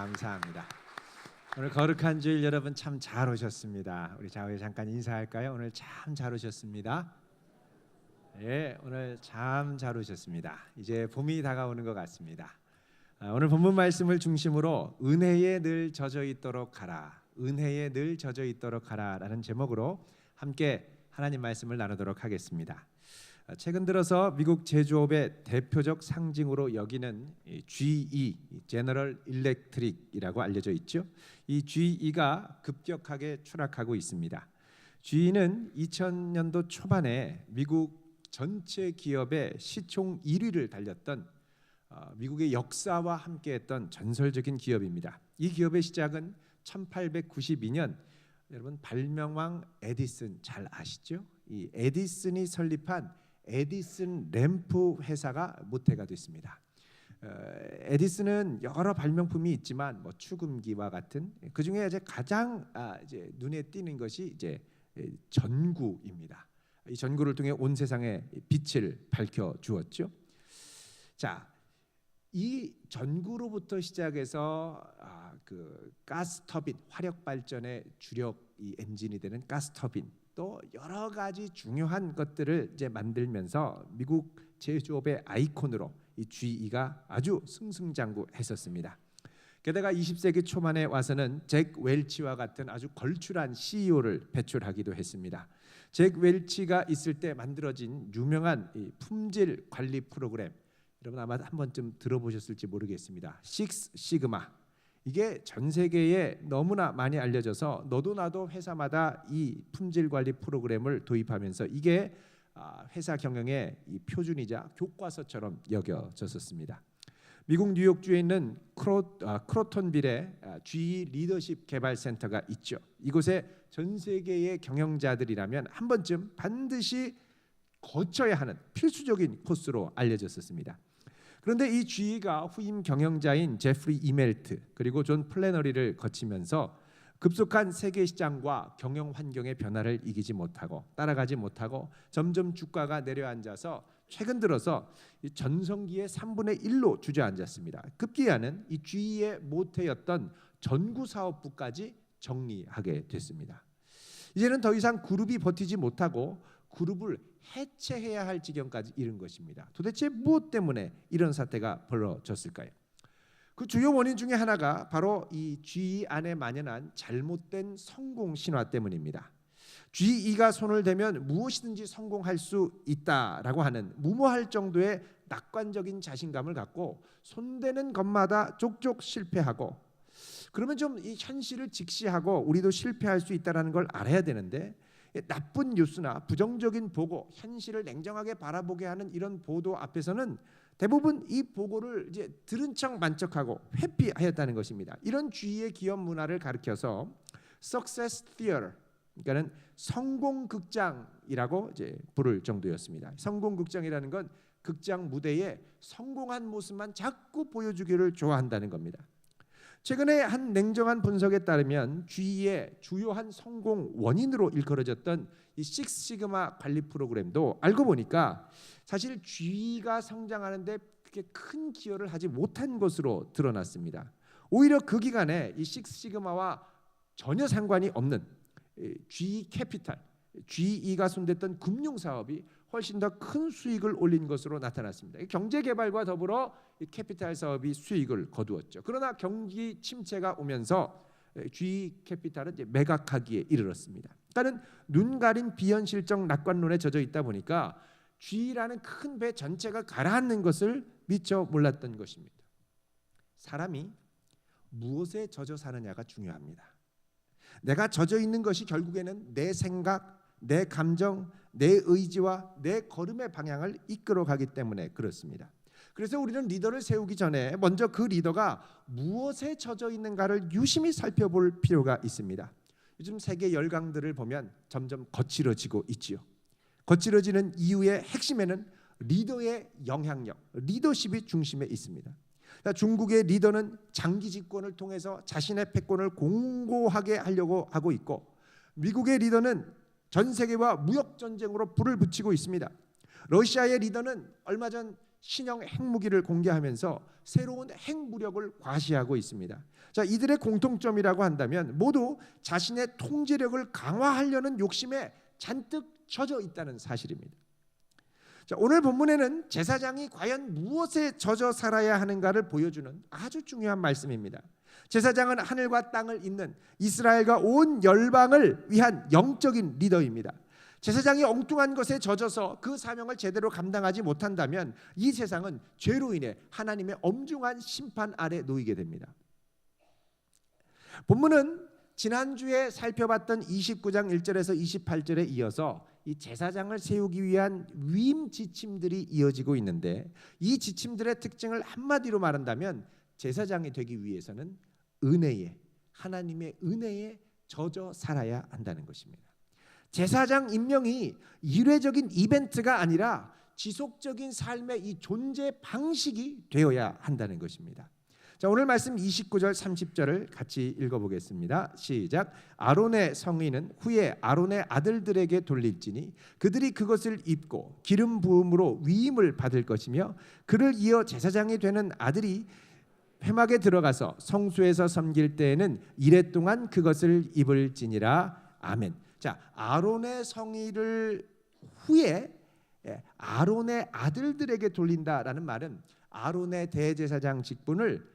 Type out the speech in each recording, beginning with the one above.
감사합니다. 오늘 거룩한 주일 여러분 참 잘 오셨습니다. 우리 좌우에 잠깐 인사할까요? 오늘 참 잘 오셨습니다. 예, 오늘 참 잘 오셨습니다. 이제 봄이 다가오는 것 같습니다. 오늘 본문 말씀을 중심으로 은혜에 늘 젖어 있도록 하라, 은혜에 늘 젖어 있도록 하라라는 제목으로 함께 하나님 말씀을 나누도록 하겠습니다. 최근 들어서 미국 제조업의 대표적 상징으로 여기는 GE, 제너럴 일렉트릭이라고 알려져 있죠. 이 GE가 급격하게 추락하고 있습니다. GE는 2000년도 초반에 미국 전체 기업의 시총 1위를 달렸던 미국의 역사와 함께했던 전설적인 기업입니다. 이 기업의 시작은 1892년 여러분 발명왕 에디슨 잘 아시죠? 이 에디슨이 설립한 에디슨 램프 회사가 모태가 됐습니다. 에디슨은 여러 발명품이 있지만 뭐 축음기와 같은 그 중에 이제 가장 이제 눈에 띄는 것이 이제 전구입니다. 이 전구를 통해 온 세상에 빛을 밝혀 주었죠. 자, 이 전구로부터 시작해서 그 가스 터빈, 화력 발전의 주력 이 엔진이 되는 가스 터빈, 또 여러 가지 중요한 것들을 이제 만들면서 미국 제조업의 아이콘으로 이 GE가 아주 승승장구했었습니다. 게다가 20세기 초반에 와서는 잭 웰치와 같은 아주 걸출한 CEO를 배출하기도 했습니다. 잭 웰치가 있을 때 만들어진 유명한 이 품질 관리 프로그램, 여러분 아마 한 번쯤 들어보셨을지 모르겠습니다. 식스 시그마. 이게 전 세계에 너무나 많이 알려져서 너도 나도 회사마다 이 품질 관리 프로그램을 도입하면서 이게 회사 경영의 이 표준이자 교과서처럼 여겨졌었습니다. 미국 뉴욕주에 있는 크로톤빌에 GE 리더십 개발 센터가 있죠. 이곳에 전 세계의 경영자들이라면 한 번쯤 반드시 거쳐야 하는 필수적인 코스로 알려졌었습니다. 그런데 이 GE가 후임 경영자인 제프리 이멜트 그리고 존 플래너리를 거치면서 급속한 세계 시장과 경영 환경의 변화를 이기지 못하고 따라가지 못하고 점점 주가가 내려앉아서 최근 들어서 이 전성기의 3분의 1로 주저앉았습니다. 급기야는 이 GE의 모태였던 전구 사업부까지 정리하게 됐습니다. 이제는 더 이상 그룹이 버티지 못하고 그룹을 해체해야 할 지경까지 이른 것입니다. 도대체 무엇 때문에 이런 사태가 벌어졌을까요? 그 주요 원인 중에 하나가 바로 이 GE 안에 만연한 잘못된 성공 신화 때문입니다. GE가 손을 대면 무엇이든지 성공할 수 있다라고 하는 무모할 정도의 낙관적인 자신감을 갖고 손대는 것마다 족족 실패하고, 그러면 좀 이 현실을 직시하고 우리도 실패할 수 있다라는 걸 알아야 되는데, 나쁜 뉴스나 부정적인 보고, 현실을 냉정하게 바라보게 하는 이런 보도 앞에서는 대부분 이 보고를 이제 들은 척 만척하고 회피하였다는 것입니다. 이런 GE의 기업 문화를 가리켜서 Success Theater, 그러니까는 성공극장이라고 이제 부를 정도였습니다. 성공극장이라는 건 극장 무대에 성공한 모습만 자꾸 보여주기를 좋아한다는 겁니다. 최근에 한 냉정한 분석에 따르면 GE의 주요한 성공 원인으로 일컬어졌던 이 식스 시그마 관리 프로그램도 알고 보니까 사실 GE가 성장하는데 그렇게 큰 기여를 하지 못한 것으로 드러났습니다. 오히려 그 기간에 이 식스 시그마와 전혀 상관이 없는 GE 캐피탈, GE가 손댔던 금융 사업이 훨씬 더 큰 수익을 올린 것으로 나타났습니다. 경제 개발과 더불어 이 캐피탈 사업이 수익을 거두었죠. 그러나 경기 침체가 오면서 GE 캐피탈은 이제 매각하기에 이르렀습니다. 그러니까 눈 가린 비현실적 낙관론에 젖어 있다 보니까 GE라는 큰 배 전체가 가라앉는 것을 미처 몰랐던 것입니다. 사람이 무엇에 젖어 사느냐가 중요합니다. 내가 젖어 있는 것이 결국에는 내 생각, 내 감정, 내 의지와 내 걸음의 방향을 이끌어 가기 때문에 그렇습니다. 그래서 우리는 리더를 세우기 전에 먼저 그 리더가 무엇에 젖어 있는가를 유심히 살펴볼 필요가 있습니다. 요즘 세계 열강들을 보면 점점 거칠어지고 있지요. 거칠어지는 이유의 핵심에는 리더의 영향력, 리더십이 중심에 있습니다. 중국의 리더는 장기 집권을 통해서 자신의 패권을 공고하게 하려고 하고 있고, 미국의 리더는 전 세계와 무역 전쟁으로 불을 붙이고 있습니다. 러시아의 리더는 얼마 전 신형 핵무기를 공개하면서 새로운 핵무력을 과시하고 있습니다. 자, 이들의 공통점이라고 한다면 모두 자신의 통제력을 강화하려는 욕심에 잔뜩 젖어 있다는 사실입니다. 자, 오늘 본문에는 제사장이 과연 무엇에 젖어 살아야 하는가를 보여주는 아주 중요한 말씀입니다. 제사장은 하늘과 땅을 잇는 이스라엘과 온 열방을 위한 영적인 리더입니다. 제사장이 엉뚱한 것에 젖어서 그 사명을 제대로 감당하지 못한다면 이 세상은 죄로 인해 하나님의 엄중한 심판 아래 놓이게 됩니다. 본문은 지난주에 살펴봤던 29장 1절에서 28절에 이어서 이 제사장을 세우기 위한 위임 지침들이 이어지고 있는데, 이 지침들의 특징을 한마디로 말한다면 제사장이 되기 위해서는 은혜에, 하나님의 은혜에 젖어 살아야 한다는 것입니다. 제사장 임명이 일회적인 이벤트가 아니라 지속적인 삶의 이 존재 방식이 되어야 한다는 것입니다. 자, 오늘 말씀 29절 30절을 같이 읽어보겠습니다. 시작. 아론의 성의는 후에 아론의 아들들에게 돌릴지니 그들이 그것을 입고 기름 부음으로 위임을 받을 것이며 그를 이어 제사장이 되는 아들이 회막에 들어가서 성소에서 섬길 때에는 이레 동안 그것을 입을지니라. 아멘. 자, 아론의 성의를 후에 아론의 아들들에게 돌린다라는 말은 아론의 대제사장 직분을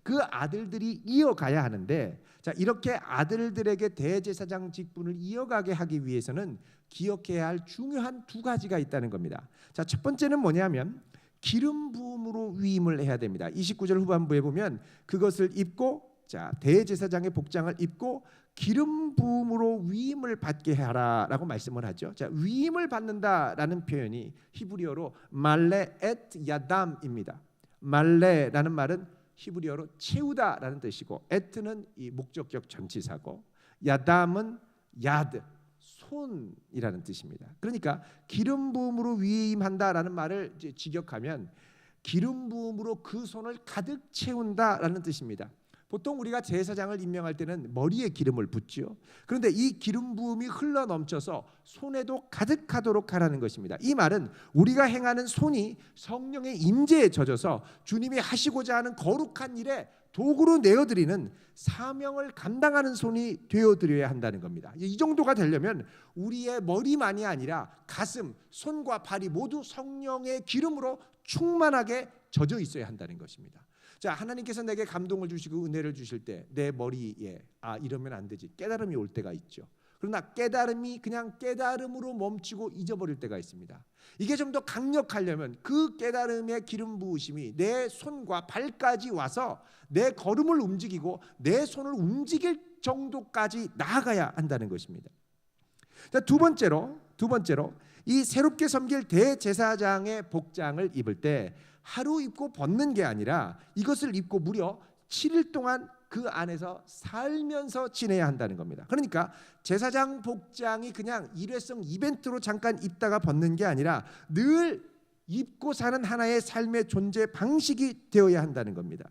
그 아들들이 이어가야 하는데, 자, 이렇게 아들들에게 대제사장 직분을 이어가게 하기 위해서는 기억해야 할 중요한 두 가지가 있다는 겁니다. 자, 첫 번째는 뭐냐면 기름 부음으로 위임을 해야 됩니다. 29절 후반부에 보면 그것을 입고, 자, 대제사장의 복장을 입고 기름 부음으로 위임을 받게 하라라고 말씀을 하죠. 자, 위임을 받는다라는 표현이 히브리어로 말레 엣 야담입니다. 말레라는 말은 히브리어로 채우다라는 뜻이고, 에트는 이 목적격 전치사고, 야담은 야드, 손이라는 뜻입니다. 그러니까 기름 부음으로 위임한다라는 말을 이제 직역하면 기름 부음으로 그 손을 가득 채운다라는 뜻입니다. 보통 우리가 제사장을 임명할 때는 머리에 기름을 붓지요. 그런데 이 기름 부음이 흘러 넘쳐서 손에도 가득하도록 하라는 것입니다. 이 말은 우리가 행하는 손이 성령의 임재에 젖어서 주님이 하시고자 하는 거룩한 일에 도구로 내어드리는 사명을 감당하는 손이 되어드려야 한다는 겁니다. 이 정도가 되려면 우리의 머리만이 아니라 가슴, 손과 발이 모두 성령의 기름으로 충만하게 젖어 있어야 한다는 것입니다. 자, 하나님께서 내게 감동을 주시고 은혜를 주실 때 내 머리에 이러면 안 되지, 깨달음이 올 때가 있죠. 그러나 깨달음이 그냥 깨달음으로 멈추고 잊어버릴 때가 있습니다. 이게 좀 더 강력하려면 그 깨달음의 기름 부으심이 내 손과 발까지 와서 내 걸음을 움직이고 내 손을 움직일 정도까지 나아가야 한다는 것입니다. 자, 두 번째로 이 새롭게 섬길 대제사장의 복장을 입을 때 하루 입고 벗는 게 아니라 이것을 입고 무려 7일 동안 그 안에서 살면서 지내야 한다는 겁니다. 그러니까 제사장 복장이 그냥 일회성 이벤트로 잠깐 입다가 벗는 게 아니라 늘 입고 사는 하나의 삶의 존재 방식이 되어야 한다는 겁니다.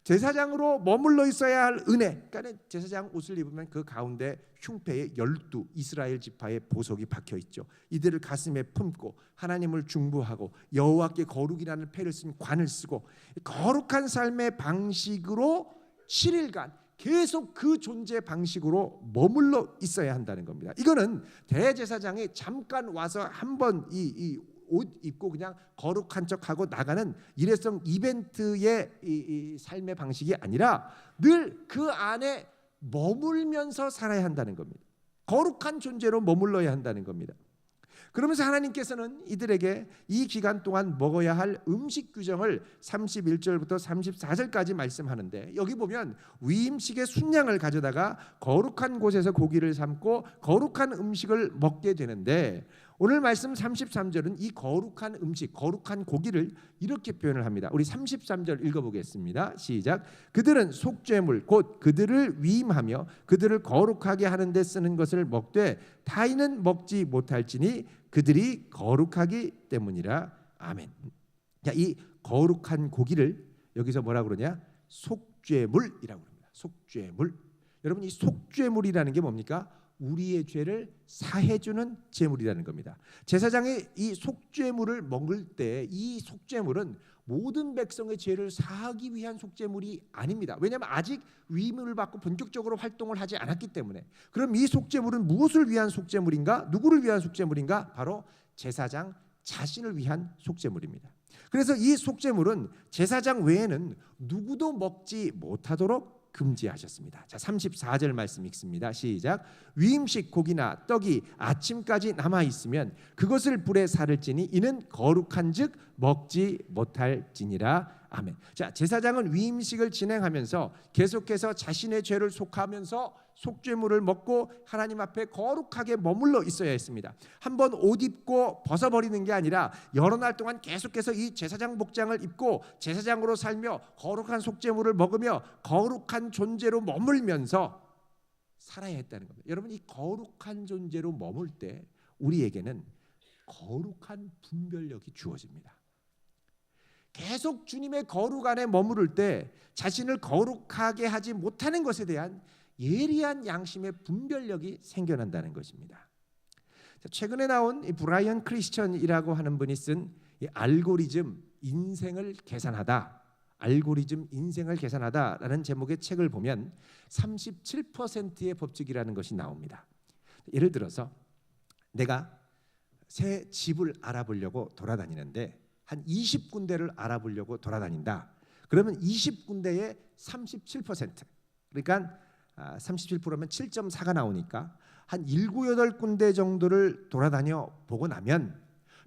제사장으로 머물러 있어야 할 은혜, 그러니까 제사장 옷을 입으면 그 가운데 흉패에 12 이스라엘 지파의 보석이 박혀 있죠. 이들을 가슴에 품고 하나님을 중보하고 여호와께 거룩이라는 패를 쓴 관을 쓰고 거룩한 삶의 방식으로 7일간 계속 그 존재 방식으로 머물러 있어야 한다는 겁니다. 이거는 대제사장이 잠깐 와서 한번 이 옷 입고 그냥 거룩한 척하고 나가는 일회성 이벤트의 이 삶의 방식이 아니라 늘 그 안에 머물면서 살아야 한다는 겁니다. 거룩한 존재로 머물러야 한다는 겁니다. 그러면서 하나님께서는 이들에게 이 기간 동안 먹어야 할 음식 규정을 31절부터 34절까지 말씀하는데, 여기 보면 위임식의 순양을 가져다가 거룩한 곳에서 고기를 삶고 거룩한 음식을 먹게 되는데, 오늘 말씀 33절은 이 거룩한 음식, 거룩한 고기를 이렇게 표현을 합니다. 우리 33절 읽어보겠습니다. 시작. 그들은 속죄물 곧 그들을 위임하며 그들을 거룩하게 하는 데 쓰는 것을 먹되 타인은 먹지 못할지니 그들이 거룩하기 때문이라. 아멘. 자, 이 거룩한 고기를 여기서 뭐라 그러냐? 속죄물이라고 합니다. 속죄물. 여러분, 이 속죄물이라는 게 뭡니까? 우리의 죄를 사해주는 제물이라는 겁니다. 제사장이 이 속죄물을 먹을 때 이 속죄물은 모든 백성의 죄를 사하기 위한 속죄물이 아닙니다. 왜냐하면 아직 위임을 받고 본격적으로 활동을 하지 않았기 때문에. 그럼 이 속죄물은 무엇을 위한 속죄물인가? 누구를 위한 속죄물인가? 바로 제사장 자신을 위한 속죄물입니다. 그래서 이 속죄물은 제사장 외에는 누구도 먹지 못하도록 금지하셨습니다. 자, 34절 말씀 읽습니다. 시작. 위임식 고기나 떡이 아침까지 남아 있으면 그것을 불에 살을지니 이는 거룩한즉 먹지 못할지니라. 아멘. 자, 제사장은 위임식을 진행하면서 계속해서 자신의 죄를 속하면서 속죄물을 먹고 하나님 앞에 거룩하게 머물러 있어야 했습니다. 한번 옷 입고 벗어버리는 게 아니라 여러 날 동안 계속해서 이 제사장 복장을 입고 제사장으로 살며 거룩한 속죄물을 먹으며 거룩한 존재로 머물면서 살아야 했다는 겁니다. 여러분, 이 거룩한 존재로 머물 때 우리에게는 거룩한 분별력이 주어집니다. 계속 주님의 거룩 안에 머무를 때 자신을 거룩하게 하지 못하는 것에 대한 예리한 양심의 분별력이 생겨난다는 것입니다. 최근에 나온 이 브라이언 크리스천이라고 하는 분이 쓴 이 알고리즘 인생을 계산하다, 알고리즘 인생을 계산하다라는 제목의 책을 보면 37%의 법칙이라는 것이 나옵니다. 예를 들어서 내가 새 집을 알아보려고 돌아다니는데 한 20군데를 알아보려고 돌아다닌다. 그러면 20군데에 37%, 그러니까 37%면 7.4가 나오니까 한 7, 8군데 정도를 돌아다녀 보고 나면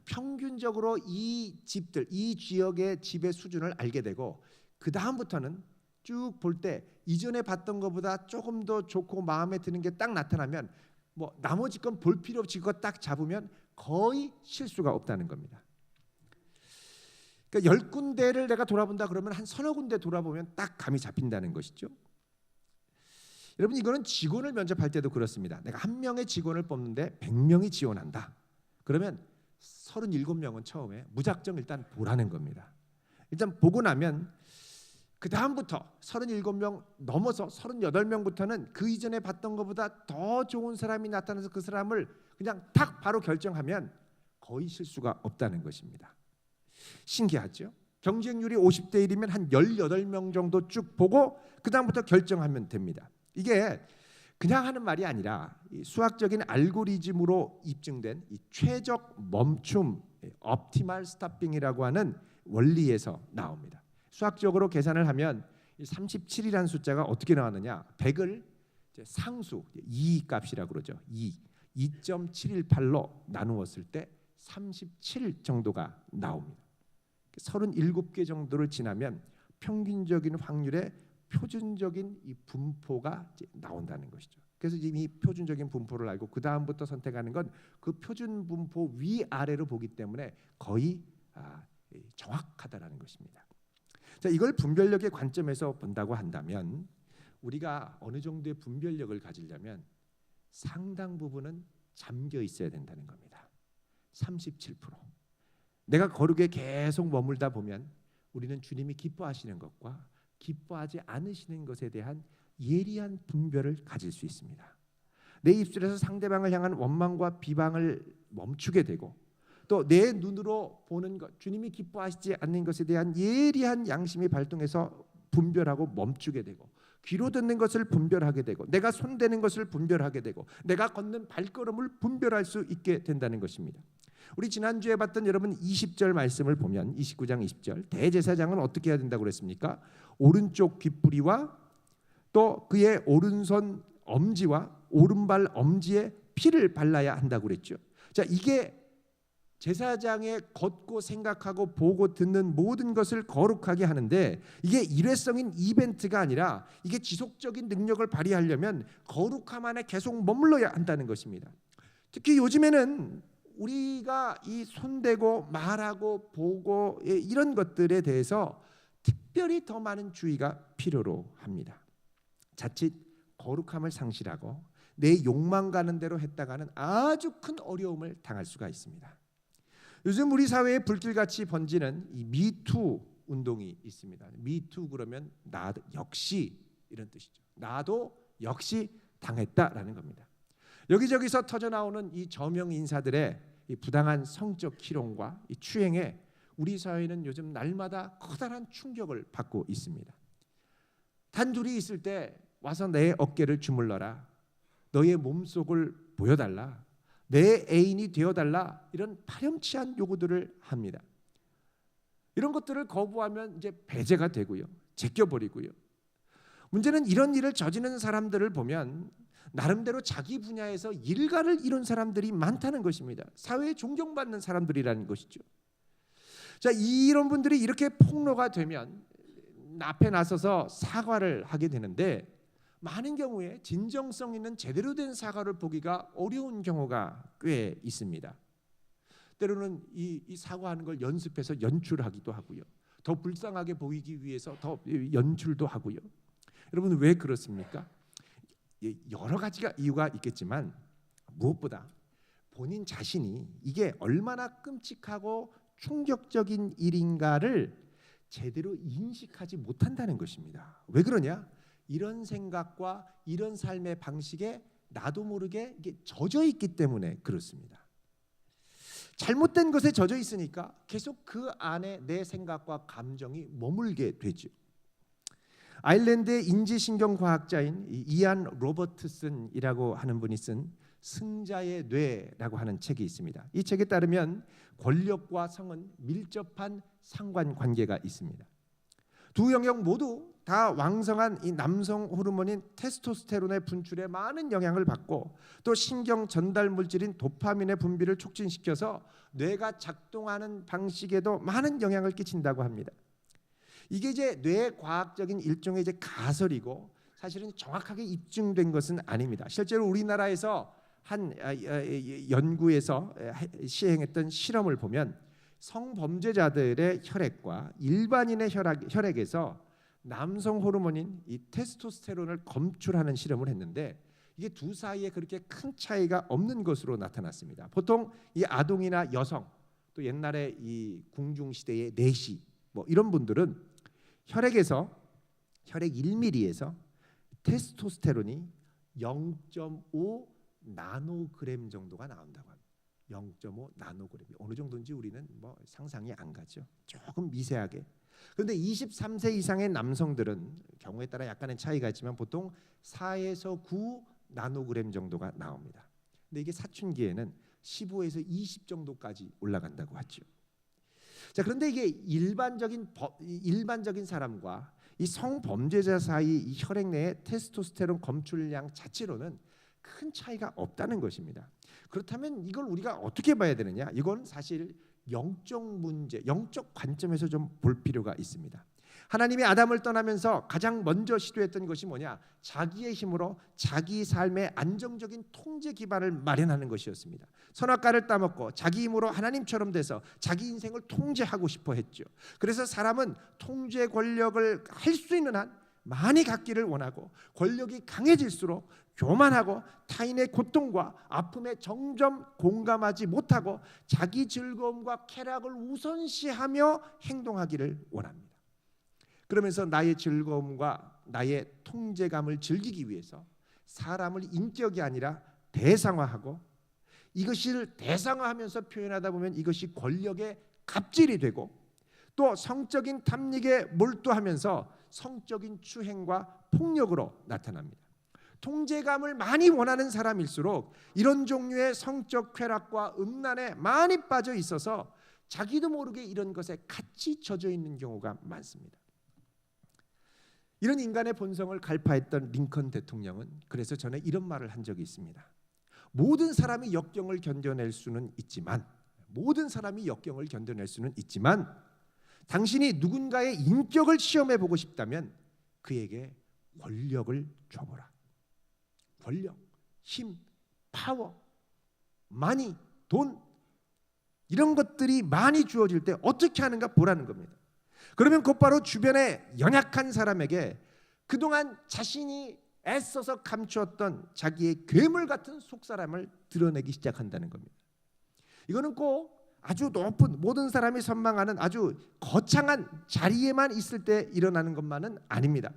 평균적으로 이 집들, 이 지역의 집의 수준을 알게 되고, 그 다음부터는 쭉 볼 때 이전에 봤던 것보다 조금 더 좋고 마음에 드는 게 딱 나타나면 뭐 나머지 건 볼 필요 없이 그거 딱 잡으면 거의 실수가 없다는 겁니다. 그러니까 10군데를 내가 돌아본다 그러면 한 서너 군데 돌아보면 딱 감이 잡힌다는 것이죠. 여러분, 이거는 직원을 면접할 때도 그렇습니다. 내가 한 명의 직원을 뽑는데 100명이 지원한다. 그러면 37명은 처음에 무작정 일단 보라는 겁니다. 일단 보고 나면 그 다음부터 37명 넘어서 38명부터는 그 이전에 봤던 것보다 더 좋은 사람이 나타나서 그 사람을 그냥 탁 바로 결정하면 거의 실수가 없다는 것입니다. 신기하죠? 경쟁률이 50대 1이면 한 18명 정도 쭉 보고 그 다음부터 결정하면 됩니다. 이게 그냥 하는 말이 아니라 수학적인 알고리즘으로 입증된 이 최적 멈춤, optimal stopping이라고 하는 원리에서 나옵니다. 수학적으로 계산을 하면 37이라는 숫자가 어떻게 나왔느냐? 100을 상수 2 값이라고 그러죠. 2.718로 나누었을 때 37 정도가 나옵니다. 37개 정도를 지나면 평균적인 확률의 표준적인 이 분포가 나온다는 것이죠. 그래서 지금 이 표준적인 분포를 알고 그 다음부터 선택하는 건 그 표준 분포 위아래로 보기 때문에 거의 정확하다라는 것입니다. 자, 이걸 분별력의 관점에서 본다고 한다면 우리가 어느 정도의 분별력을 가지려면 상당 부분은 잠겨 있어야 된다는 겁니다. 37%. 내가 거룩에 계속 머물다 보면 우리는 주님이 기뻐하시는 것과 기뻐하지 않으시는 것에 대한 예리한 분별을 가질 수 있습니다. 내 입술에서 상대방을 향한 원망과 비방을 멈추게 되고, 또 내 눈으로 보는 것, 주님이 기뻐하시지 않는 것에 대한 예리한 양심이 발동해서 분별하고 멈추게 되고, 귀로 듣는 것을 분별하게 되고, 내가 손대는 것을 분별하게 되고, 내가 걷는 발걸음을 분별할 수 있게 된다는 것입니다. 우리 지난주에 봤던 여러분 20절 말씀을 보면 29장 20절 대제사장은 어떻게 해야 된다고 그랬습니까? 오른쪽 귓부리와 또 그의 오른손 엄지와 오른발 엄지에 피를 발라야 한다고 그랬죠. 자, 이게 제사장의 걷고 생각하고 보고 듣는 모든 것을 거룩하게 하는데, 이게 일회성인 이벤트가 아니라 이게 지속적인 능력을 발휘하려면 거룩함 안에 계속 머물러야 한다는 것입니다. 특히 요즘에는 우리가 이 손대고 말하고 보고 이런 것들에 대해서 특별히 더 많은 주의가 필요로 합니다. 자칫 거룩함을 상실하고 내 욕망 가는 대로 했다가는 아주 큰 어려움을 당할 수가 있습니다. 요즘 우리 사회에 불길같이 번지는 이 미투 운동이 있습니다. 미투 그러면 나도 역시 이런 뜻이죠. 나도 역시 당했다라는 겁니다. 여기저기서 터져나오는 이 저명 인사들의 이 부당한 성적 희롱과 이 추행에 우리 사회는 요즘 날마다 커다란 충격을 받고 있습니다. 단둘이 있을 때 와서 내 어깨를 주물러라, 너의 몸속을 보여달라, 내 애인이 되어달라, 이런 파렴치한 요구들을 합니다. 이런 것들을 거부하면 이제 배제가 되고요, 제껴버리고요. 문제는 이런 일을 저지르는 사람들을 보면 나름대로 자기 분야에서 일가를 이룬 사람들이 많다는 것입니다. 사회에 존경받는 사람들이라는 것이죠. 자, 이런 분들이 이렇게 폭로가 되면 앞에 나서서 사과를 하게 되는데, 많은 경우에 진정성 있는 제대로 된 사과를 보기가 어려운 경우가 꽤 있습니다. 때로는 이 사과하는 걸 연습해서 연출하기도 하고요, 더 불쌍하게 보이기 위해서 더 연출도 하고요. 여러분, 왜 그렇습니까? 여러 가지가 이유가 있겠지만 무엇보다 본인 자신이 이게 얼마나 끔찍하고 충격적인 일인가를 제대로 인식하지 못한다는 것입니다. 왜 그러냐? 이런 생각과 이런 삶의 방식에 나도 모르게 이게 젖어 있기 때문에 그렇습니다. 잘못된 것에 젖어 있으니까 계속 그 안에 내 생각과 감정이 머물게 되죠. 아일랜드의 인지신경과학자인 이안 로버트슨이라고 하는 분이 쓴 승자의 뇌라고 하는 책이 있습니다. 이 책에 따르면 권력과 성은 밀접한 상관관계가 있습니다. 두 영역 모두 다 왕성한 이 남성 호르몬인 테스토스테론의 분출에 많은 영향을 받고, 또 신경 전달 물질인 도파민의 분비를 촉진시켜서 뇌가 작동하는 방식에도 많은 영향을 끼친다고 합니다. 이게 이제 뇌과학적인 일종의 이제 가설이고 사실은 정확하게 입증된 것은 아닙니다. 실제로 우리나라에서 한 연구에서 시행했던 실험을 보면 성범죄자들의 혈액과 일반인의 혈액에서 남성 호르몬인 이 테스토스테론을 검출하는 실험을 했는데, 이게 두 사이에 그렇게 큰 차이가 없는 것으로 나타났습니다. 보통 이 아동이나 여성, 또 옛날에 이 궁중 시대의 내시 이런 분들은 혈액 1ml에서 테스토스테론이 0.5 나노그램 정도가 나온다고 합니다. 0.5 나노그램이 어느 정도인지 우리는 상상이 안 가죠. 조금 미세하게. 그런데 23세 이상의 남성들은 경우에 따라 약간의 차이가 있지만 보통 4에서 9 나노그램 정도가 나옵니다. 근데 이게 사춘기에는 15에서 20 정도까지 올라간다고 하죠. 자, 그런데 이게 일반적인 사람과 이 성범죄자 사이 이 혈액 내의 테스토스테론 검출량 자체로는 큰 차이가 없다는 것입니다. 그렇다면 이걸 우리가 어떻게 봐야 되느냐? 이건 사실 영적 문제, 영적 관점에서 좀 볼 필요가 있습니다. 하나님이 아담을 떠나면서 가장 먼저 시도했던 것이 뭐냐? 자기의 힘으로 자기 삶의 안정적인 통제 기반을 마련하는 것이었습니다. 선악과를 따먹고 자기 힘으로 하나님처럼 돼서 자기 인생을 통제하고 싶어 했죠. 그래서 사람은 통제 권력을 할 수 있는 한 많이 갖기를 원하고, 권력이 강해질수록 교만하고 타인의 고통과 아픔에 점점 공감하지 못하고 자기 즐거움과 쾌락을 우선시하며 행동하기를 원합니다. 그러면서 나의 즐거움과 나의 통제감을 즐기기 위해서 사람을 인격이 아니라 대상화하고, 이것을 대상화하면서 표현하다 보면 이것이 권력의 갑질이 되고, 또 성적인 탐닉에 몰두하면서 성적인 추행과 폭력으로 나타납니다. 통제감을 많이 원하는 사람일수록 이런 종류의 성적 쾌락과 음란에 많이 빠져 있어서 자기도 모르게 이런 것에 같이 젖어 있는 경우가 많습니다. 이런 인간의 본성을 갈파했던 링컨 대통령은 그래서 전에 이런 말을 한 적이 있습니다. 모든 사람이 역경을 견뎌낼 수는 있지만 당신이 누군가의 인격을 시험해 보고 싶다면 그에게 권력을 줘보라. 권력, 힘, 파워, 마니, 돈, 이런 것들이 많이 주어질 때 어떻게 하는가 보라는 겁니다. 그러면 곧바로 주변의 연약한 사람에게 그동안 자신이 애써서 감추었던 자기의 괴물 같은 속사람을 드러내기 시작한다는 겁니다. 이거는 꼭 아주 높은, 모든 사람이 선망하는 아주 거창한 자리에만 있을 때 일어나는 것만은 아닙니다.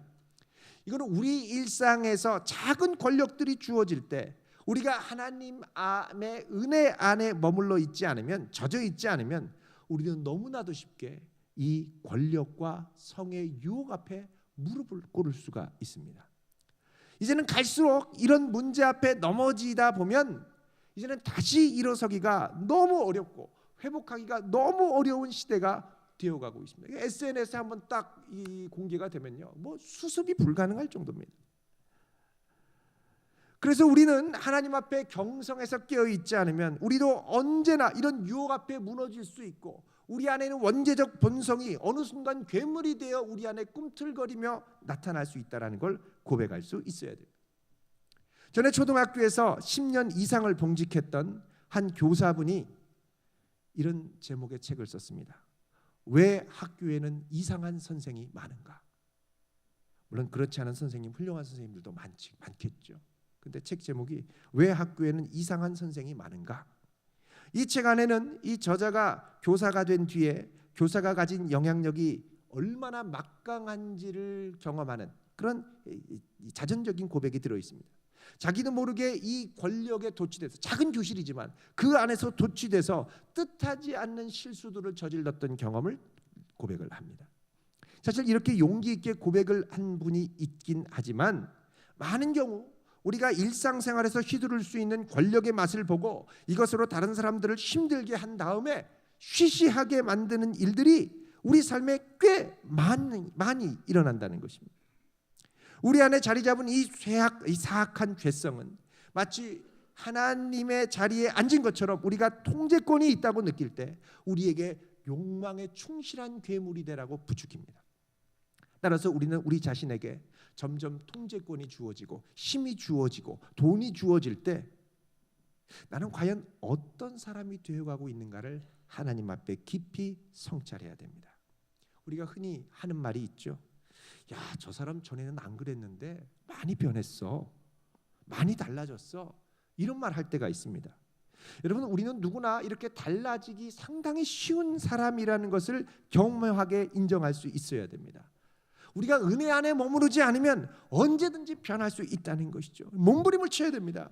이거는 우리 일상에서 작은 권력들이 주어질 때, 우리가 하나님 안에 은혜 안에 머물러 있지 않으면, 젖어 있지 않으면 우리는 너무나도 쉽게 이 권력과 성의 유혹 앞에 무릎을 꿇을 수가 있습니다. 이제는 갈수록 이런 문제 앞에 넘어지다 보면 이제는 다시 일어서기가 너무 어렵고 회복하기가 너무 어려운 시대가 되어가고 있습니다. SNS에 한번 딱 이 공개가 되면요, 뭐 수습이 불가능할 정도입니다. 그래서 우리는 하나님 앞에 경성에서 깨어 있지 않으면 우리도 언제나 이런 유혹 앞에 무너질 수 있고, 우리 안에 있는 원죄적 본성이 어느 순간 괴물이 되어 우리 안에 꿈틀거리며 나타날 수 있다는 걸 고백할 수 있어야 돼요. 전에 초등학교에서 10년 이상을 봉직했던 한 교사분이 이런 제목의 책을 썼습니다. 왜 학교에는 이상한 선생이 많은가? 물론 그렇지 않은 선생님, 훌륭한 선생님들도 많겠죠. 근데 책 제목이 왜 학교에는 이상한 선생이 많은가? 이 책 안에는 이 저자가 교사가 된 뒤에 교사가 가진 영향력이 얼마나 막강한지를 경험하는 그런 자전적인 고백이 들어 있습니다. 자기도 모르게 이 권력에 도취돼서, 작은 교실이지만 그 안에서 도취돼서 뜻하지 않는 실수들을 저질렀던 경험을 고백을 합니다. 사실 이렇게 용기 있게 고백을 한 분이 있긴 하지만, 많은 경우 우리가 일상생활에서 휘두를 수 있는 권력의 맛을 보고 이것으로 다른 사람들을 힘들게 한 다음에 쉬쉬하게 만드는 일들이 우리 삶에 꽤 많이 일어난다는 것입니다. 우리 안에 자리 잡은 이 사악한 죄성은 마치 하나님의 자리에 앉은 것처럼 우리가 통제권이 있다고 느낄 때 우리에게 욕망에 충실한 괴물이 되라고 부추깁니다. 따라서 우리는 우리 자신에게 점점 통제권이 주어지고 힘이 주어지고 돈이 주어질 때 나는 과연 어떤 사람이 되어가고 있는가를 하나님 앞에 깊이 성찰해야 됩니다. 우리가 흔히 하는 말이 있죠. 야, 저 사람 전에는 안 그랬는데 많이 변했어, 많이 달라졌어, 이런 말 할 때가 있습니다. 여러분, 우리는 누구나 이렇게 달라지기 상당히 쉬운 사람이라는 것을 경험하게 인정할 수 있어야 됩니다. 우리가 은혜 안에 머무르지 않으면 언제든지 변할 수 있다는 것이죠. 몸부림을 쳐야 됩니다.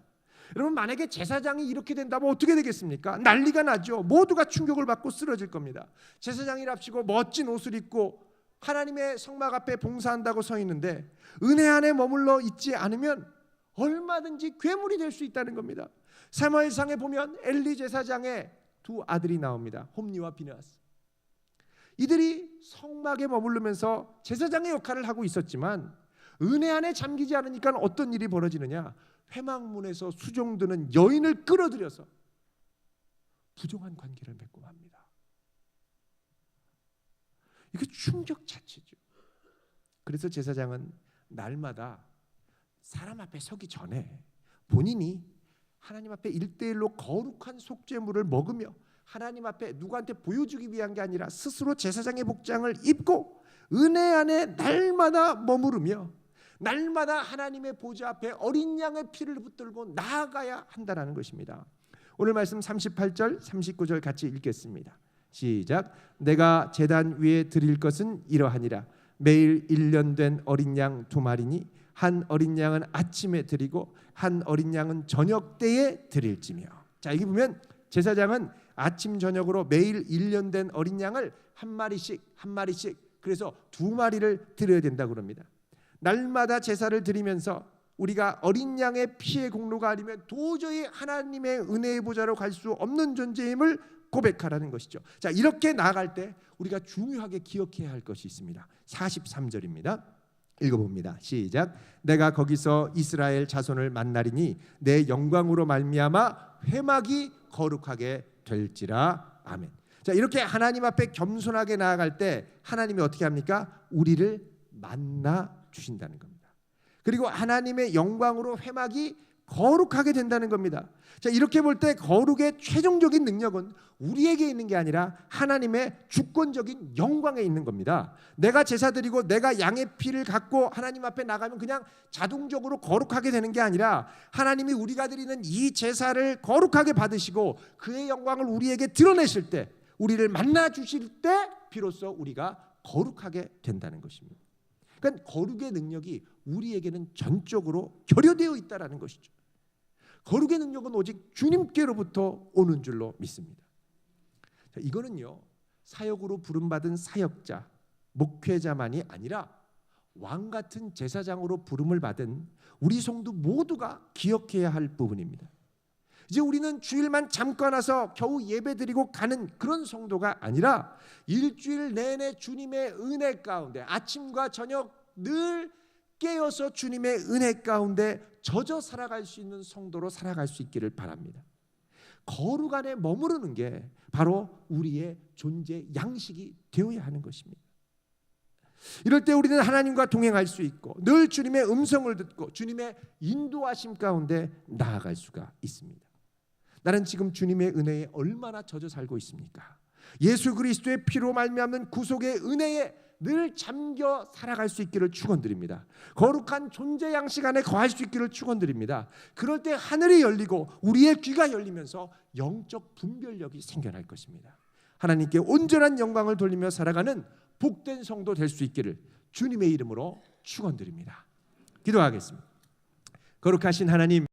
여러분, 만약에 제사장이 이렇게 된다면 어떻게 되겠습니까? 난리가 나죠. 모두가 충격을 받고 쓰러질 겁니다. 제사장이랍시고 멋진 옷을 입고 하나님의 성막 앞에 봉사한다고 서 있는데 은혜 안에 머물러 있지 않으면 얼마든지 괴물이 될 수 있다는 겁니다. 사무엘상에 보면 엘리 제사장의 두 아들이 나옵니다. 홈리와 비느하스. 이들이 성막에 머무르면서 제사장의 역할을 하고 있었지만 은혜 안에 잠기지 않으니까 어떤 일이 벌어지느냐? 회막문에서 수종드는 여인을 끌어들여서 부정한 관계를 맺고 맙니다. 이게 충격 자체죠. 그래서 제사장은 날마다 사람 앞에 서기 전에 본인이 하나님 앞에 1:1로 거룩한 속죄물을 먹으며 하나님 앞에 누구한테 보여주기 위한 게 아니라 스스로 제사장의 복장을 입고 은혜 안에 날마다 머무르며 날마다 하나님의 보좌 앞에 어린 양의 피를 붙들고 나아가야 한다는 것입니다. 오늘 말씀 38절 39절 같이 읽겠습니다. 시작. 내가 제단 위에 드릴 것은 이러하니라. 매일 1년 된 어린 양 2마리니 한 어린 양은 아침에 드리고 한 어린 양은 저녁 때에 드릴지며. 자, 여기 보면 제사장은 아침 저녁으로 매일 1년 된 어린 양을 한 마리씩 그래서 2마리를 드려야 된다고 합니다. 날마다 제사를 드리면서 우리가 어린 양의 피의 공로가 아니면 도저히 하나님의 은혜의 보좌로 갈 수 없는 존재임을 고백하라는 것이죠. 자, 이렇게 나아갈 때 우리가 중요하게 기억해야 할 것이 있습니다. 43절입니다. 읽어봅니다. 시작. 내가 거기서 이스라엘 자손을 만나리니 내 영광으로 말미암아 회막이 거룩하게 될지라. 아멘. 자, 이렇게 하나님 앞에 겸손하게 나아갈 때 하나님이 어떻게 합니까? 우리를 만나 주신다는 겁니다. 그리고 하나님의 영광으로 회막이 거룩하게 된다는 겁니다. 자, 이렇게 볼 때 거룩의 최종적인 능력은 우리에게 있는 게 아니라 하나님의 주권적인 영광에 있는 겁니다. 내가 제사 드리고 내가 양의 피를 갖고 하나님 앞에 나가면 그냥 자동적으로 거룩하게 되는 게 아니라 하나님이 우리가 드리는 이 제사를 거룩하게 받으시고 그의 영광을 우리에게 드러내실 때, 우리를 만나 주실 때 비로소 우리가 거룩하게 된다는 것입니다. 그러니까 거룩의 능력이 우리에게는 전적으로 결여되어 있다라는 것이죠. 거룩의 능력은 오직 주님께로부터 오는 줄로 믿습니다. 자, 이거는요, 사역으로 부름받은 사역자, 목회자만이 아니라 왕 같은 제사장으로 부름을 받은 우리 성도 모두가 기억해야 할 부분입니다. 이제 우리는 주일만 잠깐 와서 겨우 예배드리고 가는 그런 성도가 아니라 일주일 내내 주님의 은혜 가운데 아침과 저녁 늘 깨어서 주님의 은혜 가운데 젖어 살아갈 수 있는 성도로 살아갈 수 있기를 바랍니다. 거룩 안에 머무르는 게 바로 우리의 존재 양식이 되어야 하는 것입니다. 이럴 때 우리는 하나님과 동행할 수 있고 늘 주님의 음성을 듣고 주님의 인도하심 가운데 나아갈 수가 있습니다. 나는 지금 주님의 은혜에 얼마나 젖어 살고 있습니까? 예수 그리스도의 피로 말미암는 구속의 은혜에 늘 잠겨 살아갈 수 있기를 축원드립니다. 거룩한 존재 양식 안에 거할 수 있기를 축원드립니다. 그럴 때 하늘이 열리고 우리의 귀가 열리면서 영적 분별력이 생겨날 것입니다. 하나님께 온전한 영광을 돌리며 살아가는 복된 성도 될 수 있기를 주님의 이름으로 축원드립니다. 기도하겠습니다. 거룩하신 하나님,